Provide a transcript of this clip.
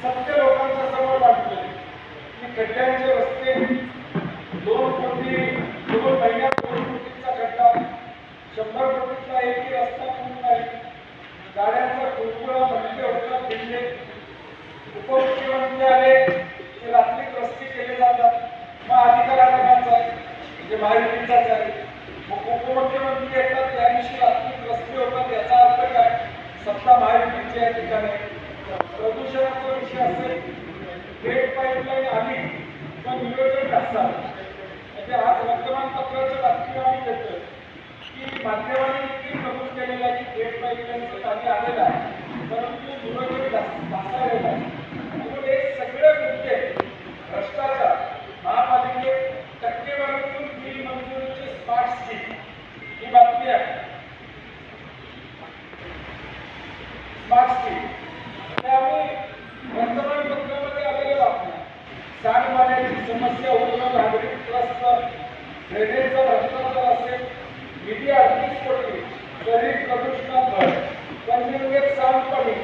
सत्य लोकांच्या समोर मांडले की खड्ड्यांचे रस्ते 2 कोटी 2 महिन्यात 2 कोटीचा खड्डा, 100 कोटीचा एकही रस्ता पूर्ण नाही, गाड्यांचा कुरकुरा म्हणजे होता दिल्ली. उपमुख्यमंत्री आले की रात्री रस्ते केले जातात, मग अधिकार कोणाचा आहे? म्हणजे महायुतीचाच आहे. मग उपमुख्यमंत्री येतात त्या दिवशी रात्री रस्ते होतात, याचा अर्थ काय? सत्ता महायुतीची या ठिकाणी. प्रदूषणाचा विषय असेल, गेट पाईपलाईन आली पण नियोजन ढासा. म्हणजे आज वर्तमानपत्राच्या बातमी आम्ही देतोय की माध्यमांनी देखील नमूद केलेलं आहे की गेट पाईपलाईनचं पाणी आलेलं आहे, परंतु नियोजन ढासळलेलं आहे. म्हणून हे सगळे मुद्दे भ्रष्टाचार, महापालिकेत टक्केवारीतून बिल मंजुरीची स्मार्ट स्कीम, ही बातमी आहे. स्मार्ट स्कीम त्यामुळे वर्तमानपत्रामध्ये आलेल्या बातम्या, सांडपाण्याची समस्या होणं, नागरिक त्रस्त, ड्रेनेजचा भ्रष्टाचार असेल, निधी 38 कोटी तरी प्रदूषणात भर, पंचगंगेत सांडपाणी